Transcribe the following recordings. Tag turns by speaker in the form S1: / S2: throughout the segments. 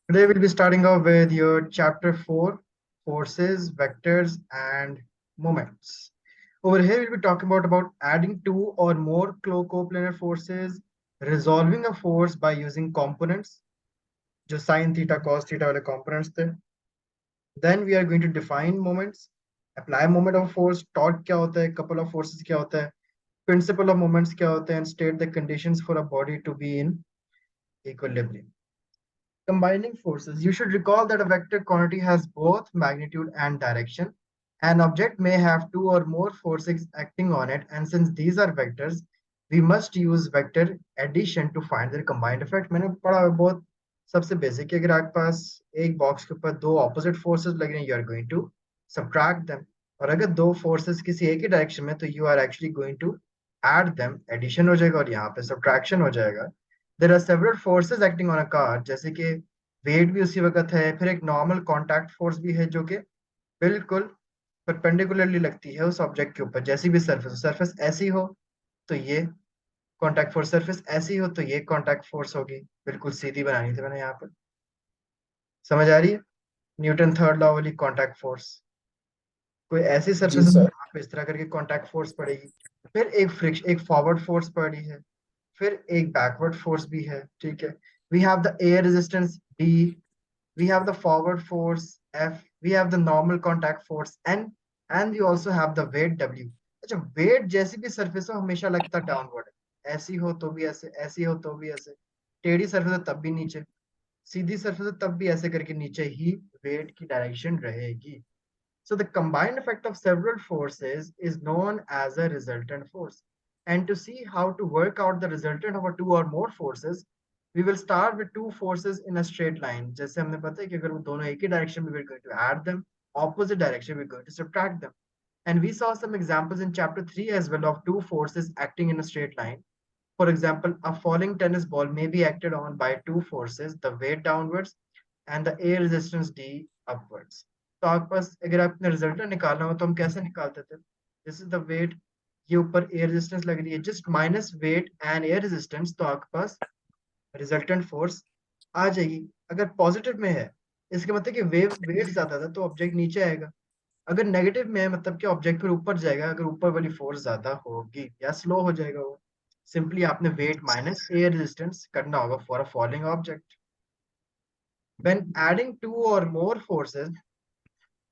S1: Today we'll be starting off with your chapter 4, forces, vectors, and moments. Over here we'll be talking about adding two or more coplanar forces, resolving a force by using components, जो sin theta, cos theta वाले components थे. Then we are going to define moments, apply moment of force, torque क्या होता है, couple of forces क्या होता है, principle of moments क्या होते हैं, and state the conditions for a body to be in equilibrium. Combining forces. You should recall that a vector quantity has both magnitude and direction. An object may have two or more forces acting on it, and since these are vectors, we must use vector addition to find their combined effect. मैंने पढ़ा है बहुत सबसे basic है, अगर आपके पास एक box के ऊपर दो ऑपोजिट फोर्सेस लगे हैं, you are going to subtract them, और अगर दो फोर्सेस किसी एक ही डायरेक्शन में, तो you are actually going to add them, addition हो जाएगा और यहाँ पे सब्ट्रैक्शन हो जाएगा. There are several forces acting on a car, जैसे कि वेट भी उसी वक्त है, फिर एक नॉर्मल कॉन्टैक्ट फोर्स भी है जो कि बिल्कुल परपेंडिकुलरली लगती है उस ऑब्जेक्ट के ऊपर. जैसी भी सरफेस सरफेस ऐसी हो तो ये कॉन्टैक्ट फोर्स, सरफेस ऐसी हो तो ये कॉन्टैक्ट फोर्स होगी. बिल्कुल सीधी बनानी थी मैंने यहाँ पर. समझ आ रही है? न्यूटन थर्ड लॉ वाली कॉन्टैक्ट फोर्स. कोई ऐसी
S2: जी
S1: सरफेस
S2: सर।
S1: पे इस तरह करके कॉन्टैक्ट फोर्स पड़ेगी. फिर एक फ्रिक्शन, एक फॉरवर्ड फोर्स पड़ी है, फिर एक बैकवर्ड फोर्स भी है. ठीक है. We have the air resistance D, we have the forward force F, we have the normal contact force N, and we also have the weight W. अच्छा, वेट जैसी भी सरफेस हो हमेशा लगता डाउनवर्ड है. ऐसी हो तो भी ऐसे, ऐसी हो तो भी ऐसे, टेढ़ी सरफेस हो तब भी नीचे, सीधी सरफेस हो तब भी ऐसे करके नीचे ही वेट की डायरेक्शन रहेगी. So the combined effect of several forces is known as a resultant force. And to see how to work out the resultant of a two or more forces, we will start with two forces in a straight line. जैसे हमने पता है कि अगर वो दोनों एक ही direction में, we're going to add them, opposite direction we're going to subtract them. And we saw some examples in chapter 3 as well of two forces acting in a straight line. For example, a falling tennis ball may be acted on by two forces, the weight downwards and the air resistance D upwards. तो आपके पास अगर आपने result निकालना हो तो हम कैसे निकालते थे? दिस इज द वेट, ये ऊपर एयर रेजिस्टेंस लग रही है, just minus weight and air resistance, तो आपके पास रिजल्टेंट फोर्स आ जाएगी. अगर पॉजिटिव में है इसके मतलब कि वेव वेट ज्यादा था तो ऑब्जेक्ट नीचे आएगा. अगर नेगेटिव में है मतलब कि ऑब्जेक्ट फिर ऊपर जाएगा, अगर ऊपर वाली फोर्स ज्यादा होगी, या स्लो हो जाएगा वो. सिंपली आपने वेट माइनस एयर रेजिस्टेंस करना होगा for a falling object. When adding two or more forces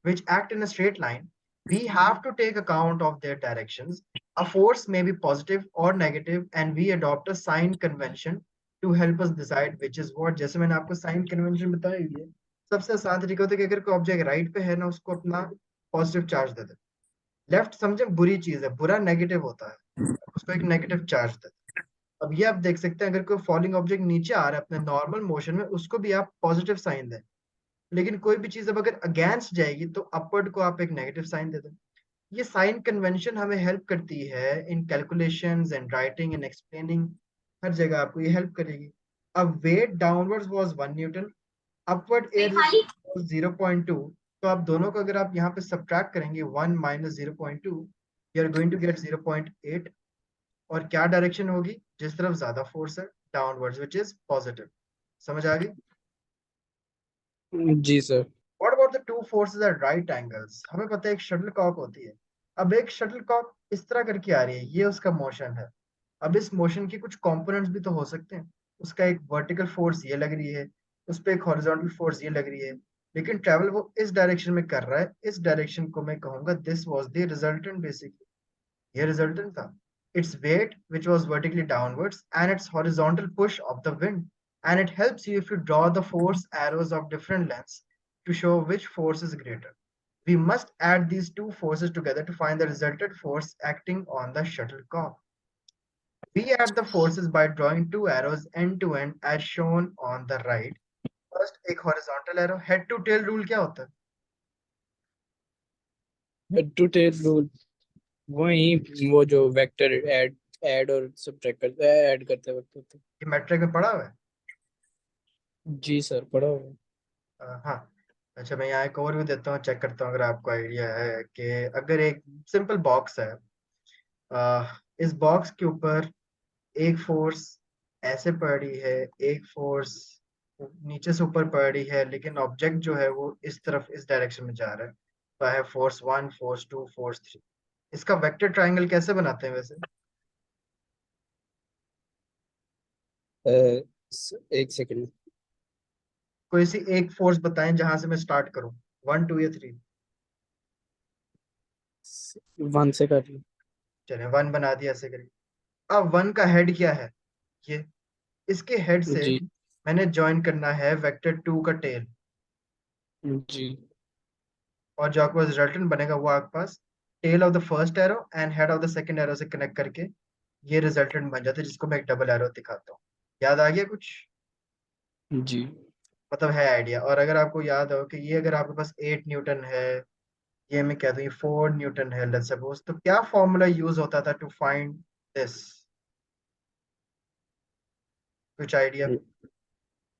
S1: which act in a straight line, we have to take account of their directions. A force may be positive or negative, and we adopt a sign convention to help us decide which is what. जैसे मैंने आपको sign convention बताई हुई है, सबसे आसान तरीका होता है कि अगर कोई ऑब्जेक्ट राइट पे है ना, उसको अपना पॉजिटिव चार्ज दे दे. लेफ्ट समझे बुरी चीज है, बुरा नेगेटिव होता है, उसको एक नेगेटिव चार्ज दे. अब ये आप देख सकते हैं, अगर कोई फॉलिंग ऑब्जेक्ट नीचे आ रहा है अपने नॉर्मल मोशन में, उसको भी आप पॉजिटिव साइन दें. लेकिन कोई भी चीज अब अगर अगेंस्ट जाएगी तो अपवर्ड को आप एक नेगेटिव साइन दे दें. ये साइन कन्वेंशन हमें हेल्प करती है in calculations and writing and explaining. हर जगह आपको ये हेल्प करेगी. अब weight downwards was 1 newton, upward air was 0.2. तो आप दोनों को अगर आप यहाँ पे सब्ट्रैक्ट करेंगे, 1 minus 0.2, you are going to get 0.8. और क्या डायरेक्शन होगी? जिस तरफ ज्यादा फोर्स है, डाउनवर्ड्स, व्हिच इज पॉजिटिव. समझ आ गई?
S2: जी sir.
S1: What about the two forces at right angles? हमें पता है एक शटल कॉक होती है. अब एक शटल कॉक इस तरह करके आ रही है, ये उसका मोशन है. अब इस मोशन के कुछ कंपोनेंट्स भी तो हो सकते हैं. उसका एक वर्टिकल फोर्स ये लग रही है, उस पर एक हॉरिजॉन्टल फोर्स ये लग रही है, लेकिन ट्रेवल वो इस डायरेक्शन में कर रहा है. इस डायरेक्शन को मैं कहूंगा this was the resultant. Basically ये रिजल्टेंट था. Its weight, which was vertically downwards, and its horizontal push of the wind. And it helps you if you draw the force arrows of different lengths to show which force is greater. We must add these two forces together to find the resultant force acting on the shuttlecock. We add the forces by drawing two arrows end to end as shown on the right. First, एक horizontal arrow. Head to tail rule क्या होता है?
S2: Head to tell rule वही वो जो vector add add और subtract करते add करते वक्त होते हैं।
S1: ये मैट्रिक में पढ़ा हुआ है.
S2: जी सर पढ़ा हुआ
S1: हाँ. अच्छा, मैं यहाँ एक ओवरव्यू देता हूँ, चेक करता हूँ अगर आपको आइडिया है कि अगर एक सिंपल बॉक्स है, इस बॉक्स के ऊपर एक फोर्स ऐसे पड़ी है, एक फोर्स नीचे से ऊपर पड़ रही है, लेकिन ऑब्जेक्ट जो है वो इस तरफ, इस डायरेक्शन में जा रहा है। तो है फोर्स 1, फोर्स 2, फोर्स 3। इसका वेक्टर ट्रायंगल कैसे बनाते हैं वैसे?
S2: एक सेकंड।
S1: कोई सी एक फोर्स बताएं जहां से मैं स्टार्ट करूं, 1, 2 या 3।
S2: 1 से कर लो।
S1: चले 1 बना दिया, ऐसे करिए। अब 1 का हेड क्या है? ये, इसके हेड से
S2: जी
S1: मैंने ज्वाइन करना है वेक्टर 2 का टेल।
S2: जी
S1: और जो आपके पास रिजल्टेंट बनेगा वो आपके पास tail of the first arrow and head of the second arrow से कनेक्ट करके ये रिजल्टेंट बन जाता है, जिसको मैं एक डबल एरो दिखाता हूँ। याद आ गया कुछ?
S2: जी।
S1: मतलब है आइडिया। और अगर आपको याद हो कि ये अगर आपके पास 8 न्यूटन है, ये मैं कहता हूँ ये 4 न्यूटन है, लेट्स सपोज, तो क्या फॉर्मूला यूज होता था टू फाइंड दिस? कुछ आइडिया?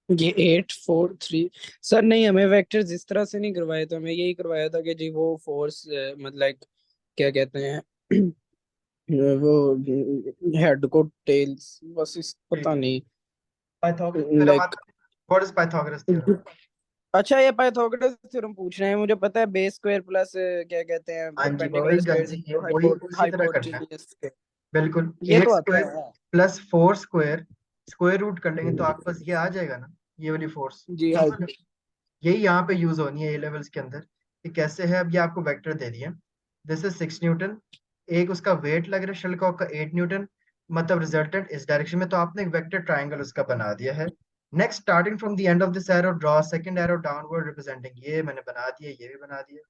S2: ये 8 4 3। सर नहीं, हमें वेक्टर्स इस तरह से नहीं करवाए थे, हमें यही करवाया था कि जी वो फोर्स मतलब क्या कहते हैं वो हेड को टेल्स, बस इस पता नहीं
S1: पाइथागोरस थ्योरम
S2: लाइक।
S1: आता है। What is Pythagoras theorem?
S2: अच्छा, ये पाइथागोरस थ्योरम पूछ रहे हैं, मुझे पता है बेस स्क्वायर प्लस क्या कहते हैं
S1: हाँ जी,
S2: परपेंडिकुलर
S1: वही
S2: स्क्वायर
S1: गंजी है,
S2: जीरो
S1: वही उसी तरह करना है।
S2: हाइपोटेन्यूज।
S1: बिल्कुल।
S2: ये
S1: एट
S2: तो आता
S1: स्क्वायर
S2: है।
S1: प्लस 4 स्क्वायर, स्क्वायर रूट कर लेंगे तो आपके पास ये आ जाएगा ना, ये वाली फोर्स।
S2: जी हाँ।
S1: सिंपल है। यही यहाँ पे यूज होनी है ए लेवल्स के अंदर कि कैसे है। अब ये आपको वेक्टर दे दिया, दिस इज 6 न्यूटन। एक उसका वेट लग रहा है शटलकॉक का 8 न्यूटन, मतलब रिजल्टेंट इस डायरेक्शन में, तो आपने एक वेक्टर ट्राइंगल उसका बना दिया है। Next, starting from the end of this arrow draw second arrow downward representing, ये मैंने बना दिया, ये भी बना दिया।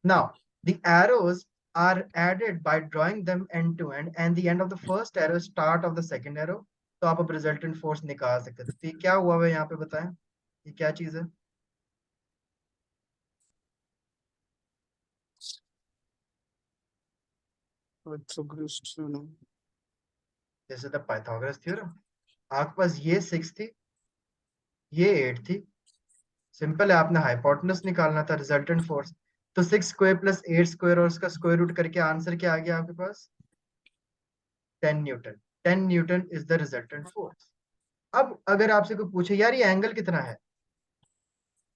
S1: Now, the arrows are added by drawing them end to end, and the end of the first arrow is start of the second arrow. तो आप अब रिजल्टेंट फोर्स निकाल सकते थे। तो ये क्या हुआ है यहाँ पे बताएं, ये क्या चीज है? जैसे द पाइथागोरस थ्योरम। आपके पास ये 6 थी, ये 8 थी। सिंपल है, आपने हाइपोटेनस निकालना था, रिजल्टेंट फोर्स। तो 6 स्क्वायर प्लस 8 स्क्वायर और उसका स्क्वायर रूट करके आंसर क्या आ गया आपके पास? 10 Newton. 10 Newton is the resultant force. अब अगर आपसे कोई पूछे यार ये एंगल कितना है,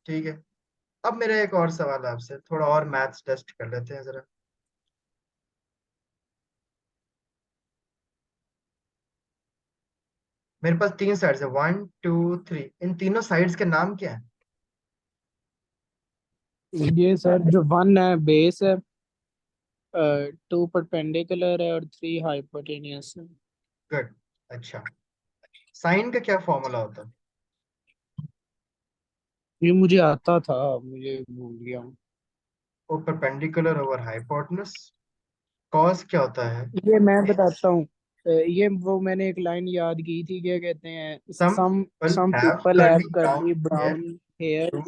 S1: ठीक है, अब मेरा एक और सवाल है आपसे, थोड़ा और मैथ्स टेस्ट कर लेते हैं जरा। मेरे पास 3 साइड्स है, 1, 2, 3। इन तीनों साइड्स के नाम क्या है?
S2: ये सर जो 1 है बेस है, 2 परपेंडिकुलर है और 3 हाइपोटेन्यूस है।
S1: गुड। अच्छा, साइन का क्या फॉर्मूला होता है?
S2: ये मुझे आता था, मुझे भूल गया हूँ।
S1: वो परपेंडिकुलर ओवर हाइपोटेनस। कॉस क्या होता है?
S2: ये मैं बताता हूँ। ये वो मैंने एक लाइन याद की थी, क्या कहते हैं,
S1: some
S2: some
S1: people
S2: some
S1: have
S2: people have
S1: curly
S2: curly
S1: brown hair
S2: brown hair
S1: through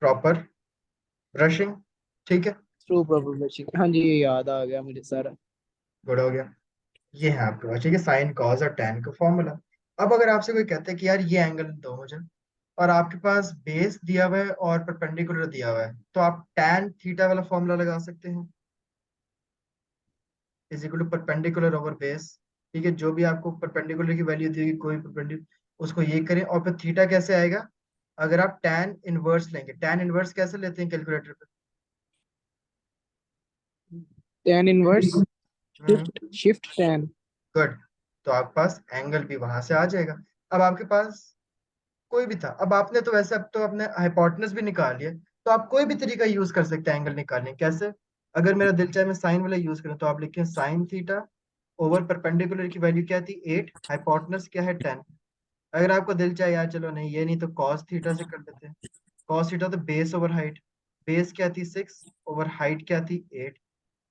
S1: proper brushing. ठीक है,
S2: थ्रू प्रोबेबिलिटी। हाँ जी, ये याद आ गया मुझे सर।
S1: गुड हो गया। ये है आपके पास, ठीक है, साइन कॉस और टैन का फॉर्मूला। अब अगर आपसे कोई कहता है कि यार ये एंगल दो मुझे, और आपके पास बेस दिया हुआ है और परपेंडिकुलर दिया हुआ है, तो आप टैन थीटा वाला फॉर्मूला लगा सकते हैं, is equal to perpendicular over base. ठीक है, जो भी आपको परपेंडिकुलर की वैल्यू देगी, कोई परपेंडिकुलर, उसको ये करें, और फिर थीटा कैसे आएगा? अगर आप टैन इनवर्स लेंगे, टैन इनवर्स कैसे लेते हैं कैलकुलेटर पे?
S2: tan इनवर्स
S1: हम्म,
S2: शिफ्ट शिफ्ट tan।
S1: गुड। तो आपके पास एंगल भी वहां से आ जाएगा। अब आपके पास कोई भी था, अब आपने तो वैसे अब तो अपने हाइपोटेनस भी निकाल लिया, तो आप कोई भी तरीका यूज कर सकते हैं एंगल निकालने के। कैसे? अगर मेरा दिल चाहे मैं साइन वाला यूज करूं, तो आप लिखें साइन थीटा ओवर परपेंडिकुलर की वैल्यू क्या थी? 8, हाइपोटेनस क्या है? 10। अगर आपको दिल चाहे यार चलो नहीं ये नहीं तो कॉस थीटा से कर लेते हैं। कॉस थीटा तो बेस ओवर हाइट, बेस क्या थी? 6 ओवर हाइट क्या थी? 8।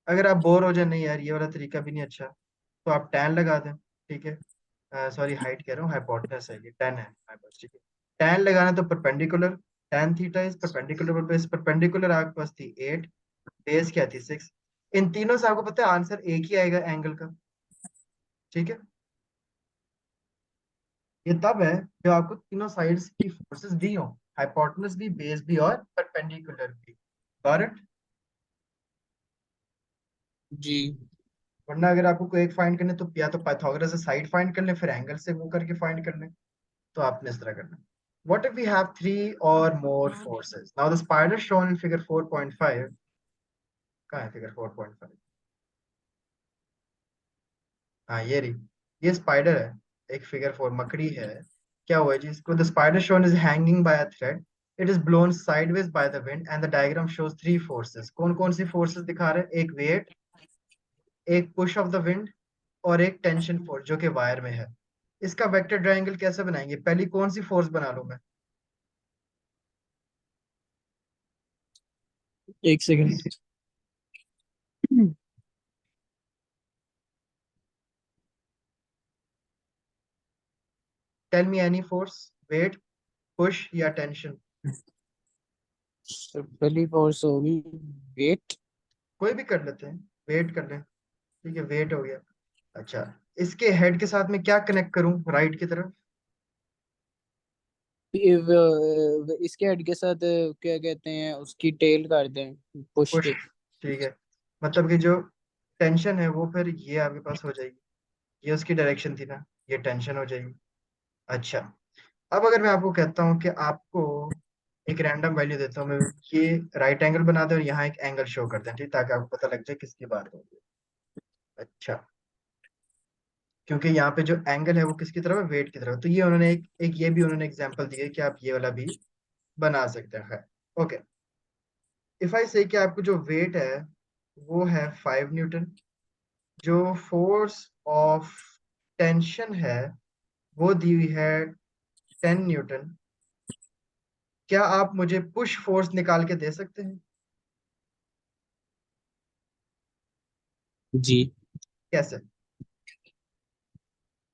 S1: अगर आप बोर हो जाए नहीं यार ये वाला तरीका भी नहीं अच्छा, तो आप टैन लगा दें। ठीक है, सॉरी हाइट कह रहा हूँ, हाइपोटेनस है, ये 10 है हमारे पास, ठीक है। टैन लगाना तो perpendicular, tan theta is perpendicular base, perpendicular आपके पास थी 8, बेस क्या थी? 6। इन तीनों से आपको पता है आंसर एक ही आएगा एंगल का। ठीक है, ये तब है जब आपको तीनों साइड्स की फोर्सेस दी हो, हाइपोटेनस भी, बेस भी और परपेंडिकुलर भी। Got it?
S2: जी
S1: वरना अगर आपको कोई एक फाइंड करने तो या तो पाइथागोरस से साइड फाइंड कर ले, फिर एंगल से वो करके फाइंड कर ले। तो आपने इस तरह करना। What if we have 3 or more forces? Now the spider shown in figure 4.5. कहाँ है figure 4.5? हाँ ये रही, ये स्पाइडर है, एक फिगर 4 मकड़ी है। क्या हुआ जी इसको? The spider shown is hanging by a thread, it is blown sideways by the wind and the diagram shows 3 forces. कौन कौन सी फोर्सेस दिखा रहे हैं? एक वेट, एक पुश ऑफ द विंड, और एक टेंशन फोर्स जो कि वायर में है। इसका वेक्टर ट्रायंगल कैसे बनाएंगे? पहली कौन सी फोर्स बना लूं मैं?
S2: एक second.
S1: Tell me any force, weight, push या टेंशन।
S2: तो पहली फोर्स होगी वेट।
S1: कोई भी कर लेते हैं, वेट कर लें, ठीक है, वेट हो गया। अच्छा, इसके हेड के साथ में क्या कनेक्ट करूं राइट की तरफ?
S2: इसके हेड के साथ क्या कहते हैं, उसकी टेल कर दें, पुश
S1: पुश,
S2: के।
S1: ठीक है। मतलब कि जो टेंशन है वो फिर ये आपके पास हो जाएगी, ये उसकी डायरेक्शन थी ना, ये टेंशन हो जाएगी। अच्छा, अब अगर मैं आपको कहता हूँ कि आपको एक रैंडम वैल्यू देता हूँ मैं, ये राइट एंगल बना दें और यहाँ एक एंगल शो कर दें, ठीक, ताकि आपको पता लग जाए किसकी बात हो रही है। अच्छा, क्योंकि यहाँ पे जो एंगल है वो किसकी तरफ है? वेट की तरफ। तो ये उन्होंने एक ये भी उन्होंने एग्जांपल दी है कि आप ये वाला भी बना सकते हैं। ओके, इफ आई से कि आपको जो वेट है वो है 5 न्यूटन, जो फोर्स ऑफ टेंशन है वो दी हुई है 10 न्यूटन, क्या आप मुझे पुश फोर्स निकाल के दे सकते हैं?
S2: जी।
S1: कैसे?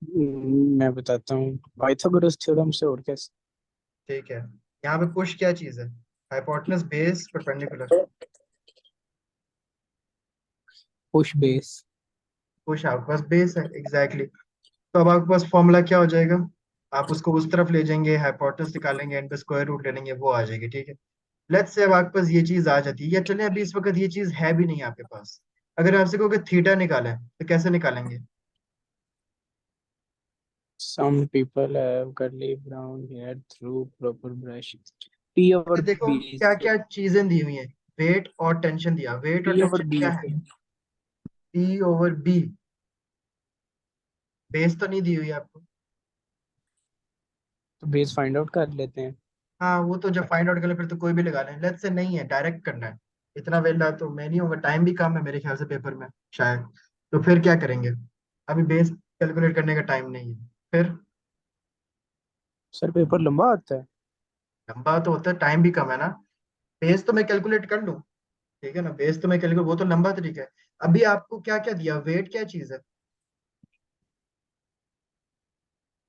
S2: मैं बताता हूँ, पाइथागोरस थ्योरम से, और कैसे।
S1: ठीक है, यहाँ पे पुश क्या चीज है? Hypotenuse, base, perpendicular?
S2: Push base.
S1: Push आपके पास बेस है, एग्जैक्टली exactly. तो अब आपके पास फॉर्मूला क्या हो जाएगा? आप उसको उस तरफ ले जाएंगे, हाइपोटेनस निकालेंगे, एंड पे स्क्वायर रूट ले लेंगे, वो आ जाएगी, ठीक है। लेट्स से अब आपके पास ये चीज आ जाती है, या चले अभी इस वक्त ये चीज है भी नहीं आपके पास, अगर आपसे कहोगे थीटा निकालें तो कैसे निकालेंगे?
S2: Some people have curly brown hair through proper brush. P over
S1: देखो
S2: B
S1: क्या
S2: से।
S1: क्या चीजें दी हुई हैं, वेट और टेंशन दिया, वेट और
S2: P over
S1: टेंशन
S2: B
S1: क्या है?
S2: से।
S1: पी ओवर बी, बेस तो नहीं दी हुई आपको।
S2: तो बेस फाइंड आउट कर लेते हैं।
S1: हाँ वो तो जब फाइंड आउट करें फिर तो कोई भी लगा लें, लेट्स से नहीं है, डायरेक्ट करना है। इतना वेला तो मैं नहीं होगा, टाइम भी कम है मेरे ख्याल से पेपर में शायद। तो फिर क्या करेंगे? अभी बेस कैलकुलेट करने का टाइम नहीं है। फिर
S2: सर पेपर लंबा आता है।
S1: लंबा तो होता है, टाइम भी कम है ना। बेस तो मैं कैलकुलेट कर लूँ, ठीक है ना, बेस तो मैं कैलकुलेट, वो तो लंबा तरीका है। अभी आपको क्या क्या दिया? वेट क्या चीज है?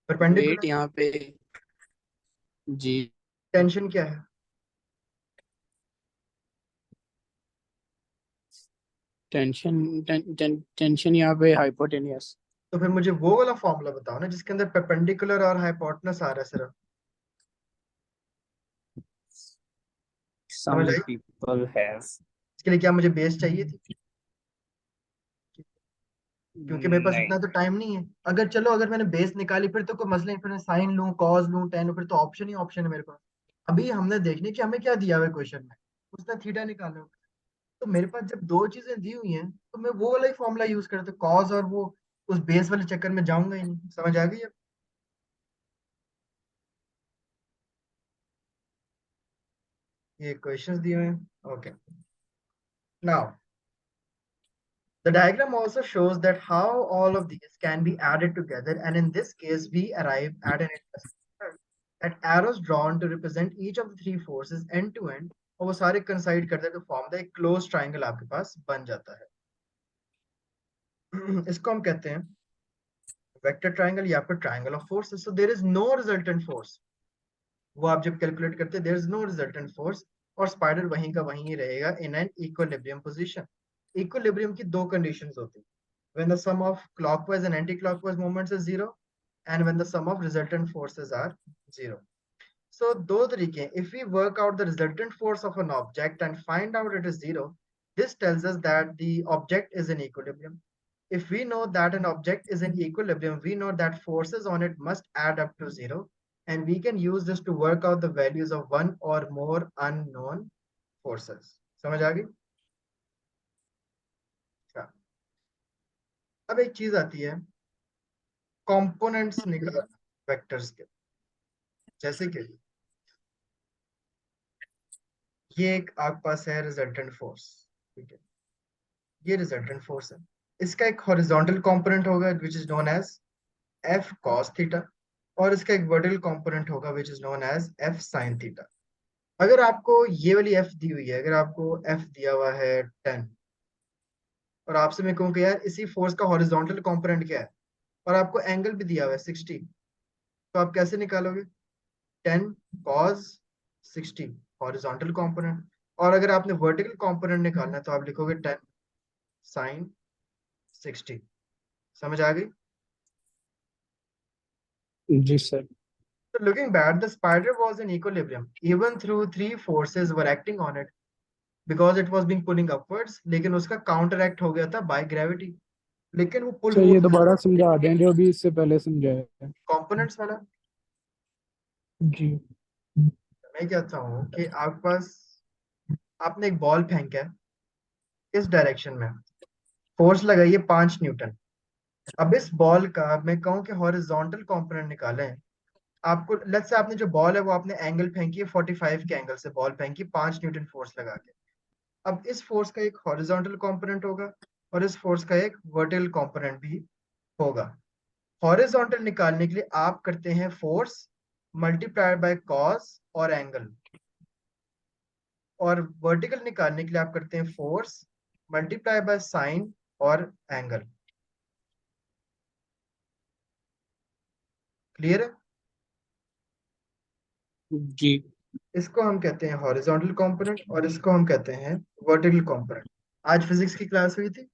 S2: Weight
S1: perpendicular.
S2: यहाँ पे। जी।
S1: टेंशन क्या है?
S2: टेंशन यहाँ पे हाइपोटेनियस।
S1: तो फिर मुझे वो वाला फॉर्मूला बताओ ना जिसके अंदर परपेंडिकुलर और हाइपोटेनस आ रहा है सिर्फ। समझ
S2: सम
S1: आई?
S2: People have.
S1: इसके लिए क्या मुझे बेस चाहिए थी? क्योंकि मेरे पास
S2: नहीं।
S1: इतना तो टाइम नहीं है। अगर चलो अगर मैंने बेस निकाली फिर तो कोई मसला नहीं, फिर मैं साइन लूं, कॉस लूं, टेन लूं, फिर तो ऑप्शन ही ऑप्शन है मेरे पास। अभी हमने देखने कि हमें क्या दिया हुआ है क्वेश्चन में, उसने थीटा निकाला हुआ है। तो मेरे पास जब दो चीजें दी हुई हैं तो मैं वो वाला ही फॉर्मूला यूज करता, कॉस और वो, उस बेस वाले चक्कर में जाऊंगा ही नहीं। समझ आ गई अब? ये क्वेश्चंस दिए हुए हैं, okay. Now the diagram also shows that how all of these can be added together, and in this case we arrive at an interesting result, that arrows drawn to represent each of the three forces end to end, और वो सारे कंसाइड करते हैं तो form the एक close triangle आपके पास बन जाता है। इसको हम कहते हैं वेक्टर ट्राइंगल या फिर triangle of forces. So there is no resultant force, वो आप जब कैलकुलेट करते हैं there is no resultant force, और स्पाइडर वहीं का वहीं ही रहेगा in an equilibrium position. Equilibrium की दो कंडीशंस होती हैं, when the sum of clockwise and anti-clockwise moments is zero, and when the sum of resultant forces are zero. So दो तरीके हैं, if we work out the resultant force of an object and find out it is zero, this tells us that the object is in equilibrium. If we know that an object is in equilibrium, we know that forces on it must add up to zero, and we can use this to work out the values of one or more unknown forces. समझ आ गई? अच्छा, अब एक चीज आती है components निकालना vectors के, जैसे कि ये एक आपके पास है रिजल्टेंट फोर्स, ठीक है, ये रिजल्टेंट फोर्स है, इसका एक हॉरिजॉन्टल कंपोनेंट होगा which is known as f cos theta, और इसका एक वर्टिकल कंपोनेंट होगा which is known as f sine theta. अगर आपको ये वाली एफ दी हुई है, अगर आपको एफ दिया हुआ है 10 और आपसे मैं कहूँ कि यार इसी फोर्स का हॉरिजॉन्टल कंपोनेंट क्या है, और आपको एंगल भी दिया हुआ है 60, तो आप कैसे निकालोगे? 10 cos 60 हॉरिजॉन्टल कंपोनेंट, और अगर आपने वर्टिकल कंपोनेंट निकालना है तो आप लिखोगे 10 sin 60। समझ आ गई?
S2: जी sir.
S1: So looking back, the spider was in equilibrium even through three forces were acting on it because it was being pulling upwards, लेकिन उसका counteract हो गया था by gravity, लेकिन वो पुल
S2: सर
S1: हो
S2: ये दोबारा समझा दें जो भी इससे पहले समझाया है।
S1: कंपोनेंट्स वाला।
S2: जी।
S1: मैं कहता हूँ कि आपके पास, आपने एक बॉल फेंका है इस डायरेक्शन में, फोर्स लगाइए 5 न्यूटन। अब इस बॉल का मैं कहूँ कि हॉरिजॉन्टल कंपोनेंट निकालें, आपको लेट्स से आपने जो बॉल है वो आपने एंगल फेंकी है 45 के एंगल से बॉल फेंकी 5 न्यूटन फोर्स लगा के। अब इस फोर्स का एक हॉरिजॉन्टल कंपोनेंट होगा और इस फोर्स का एक वर्टिकल कंपोनेंट भी होगा। हॉरिजॉन्टल निकालने के लिए आप करते हैं फोर्स मल्टीप्लाइड बाय कॉस और एंगल, और वर्टिकल निकालने के लिए आप करते हैं फोर्स मल्टीप्लाई बाय साइन और एंगल। क्लियर है?
S2: जी।
S1: इसको हम कहते हैं हॉरिजॉन्टल कंपोनेंट और इसको हम कहते हैं वर्टिकल कंपोनेंट। आज फिजिक्स की क्लास हुई थी?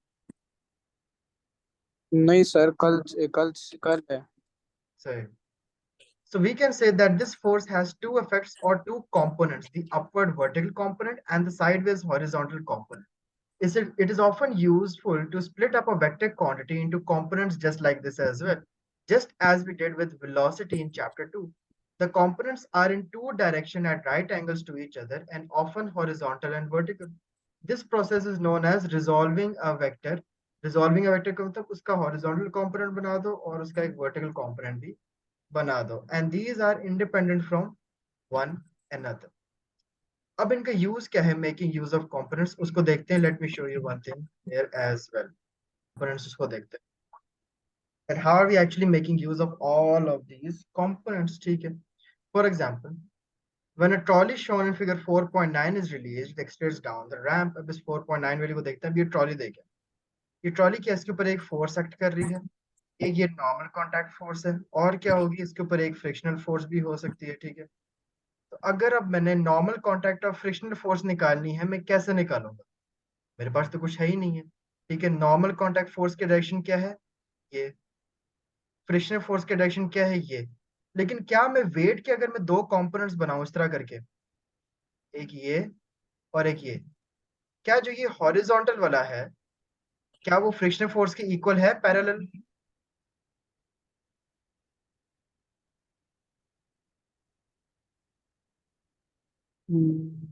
S2: नहीं सर, कल कल कल है।
S1: सही। So we can say that this force has two effects or two components, the upward vertical component and the sideways horizontal component. It is often useful to split up a vector quantity into components just like this as well, just as we did with velocity in chapter 2. The components are in two directions at right angles to each other and often horizontal and vertical. This process is known as resolving a vector. Resolving a vector का मतलब उसका horizontal component बना दो और उसका एक vertical component भी बना दो, and these are independent from one another. अब इनका यूज क्या है, मेकिंग यूज ऑफ कंपोनेंट्स, उसको देखते हैं। Let me show you one thing here as well. Components उसको देखते हैं and how are we actually making use of all of these components, ठीक है? For example, when a trolley shown in figure 4.9 is released, it accelerates down the ramp। अब इस 4.9 value को देखते हैं। अब ये ट्रॉली देखें, ये ट्रॉली क्या, इसके ऊपर एक फोर्स एक्ट कर रही है, एक ये नॉर्मल कॉन्टैक्ट फोर्स है, और क्या होगी इसके ऊपर एक फ्रिक्शनल फोर्स भी हो सकती है, ठीक है? तो अगर अब मैंने नॉर्मल कॉन्टैक्ट और फ्रिक्शनल फोर्स निकालनी है, मैं कैसे निकालूंगा? मेरे पास तो कुछ है ही नहीं है, ठीक है? नॉर्मल कॉन्टैक्ट फोर्स की डायरेक्शन क्या है? ये। फ्रिक्शनल फोर्स की डायरेक्शन क्या है? ये। लेकिन क्या मैं वेट के अगर मैं दो कंपोनेंट्स बनाऊं इस तरह करके, एक ये और एक ये, क्या जो ये हॉरिजॉन्टल वाला है क्या वो फ्रिक्शनल फोर्स के इक्वल है, पैरेलल?
S2: हम्म,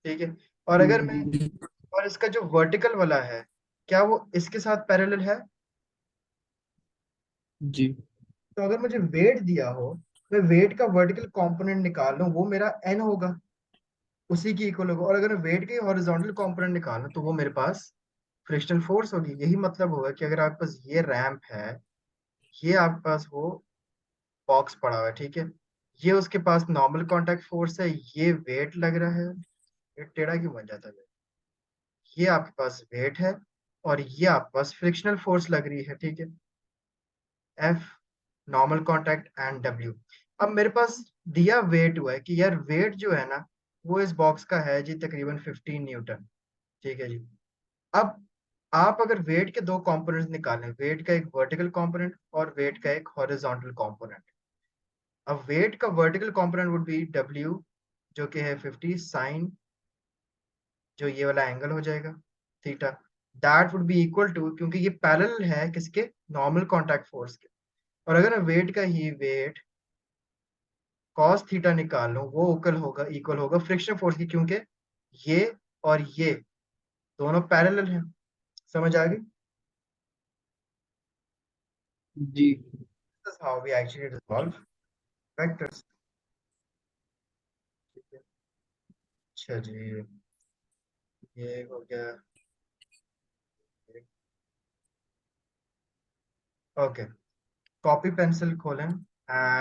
S1: ठीक है। और अगर मैं, और इसका जो वर्टिकल वाला है क्या वो इसके साथ पैरेलल है?
S2: जी।
S1: तो अगर मुझे वेट दिया हो, मैं वेट का वर्टिकल कंपोनेंट निकाल लूं, वो मेरा एन होगा, उसी की इक्वल होगा। और अगर मैं वेट के हॉरिजॉन्टल कंपोनेंट निकालूं तो वो मेरे पास फ्रिक्शनल फोर्स होगी। यही मतलब होगा कि अगर आपके पास ये रैंप है, ये आपके पास वो बॉक्स पड़ा हुआ है, ठीक है, ये उसके पास नॉर्मल कांटेक्ट फोर्स है, ये वेट लग रहा है, ये टेढ़ा क्यों बन जाता है? ये आपके पास वेट है और ये आपके पास फ्रिक्शनल फोर्स लग रही है, ठीक है, F normal contact and W. अब मेरे पास दिया वेट हुआ है कि यार वेट जो है ना वो इस बॉक्स का है जी तकरीबन 15 न्यूटन, ठीक है जी। अब आप अगर वेट के दो कंपोनेंट्स निकालें, वेट का एक वर्टिकल कंपोनेंट और वेट का एक हॉरिजॉन्टल कंपोनेंट, अब वेट का vertical component would be W, जो कि है 50 साइन, जो ये वाला एंगल हो जाएगा theta, that would be equal to, क्योंकि ये पैरेलल है किसके, नॉर्मल कांटेक्ट फोर्स के। और अगर मैं वेट का ही वेट कॉस थीटा निकाल लो, वो इक्वल होगा फ्रिक्शन फोर्स की, क्योंकि ये और ये दोनों पैरेलल हैं। समझ आ गई?
S2: जी।
S1: This is how we actually resolve vectors. ठीक है, अच्छा जी, ये हो गया। ओके, कॉपी पेंसिल खोलें।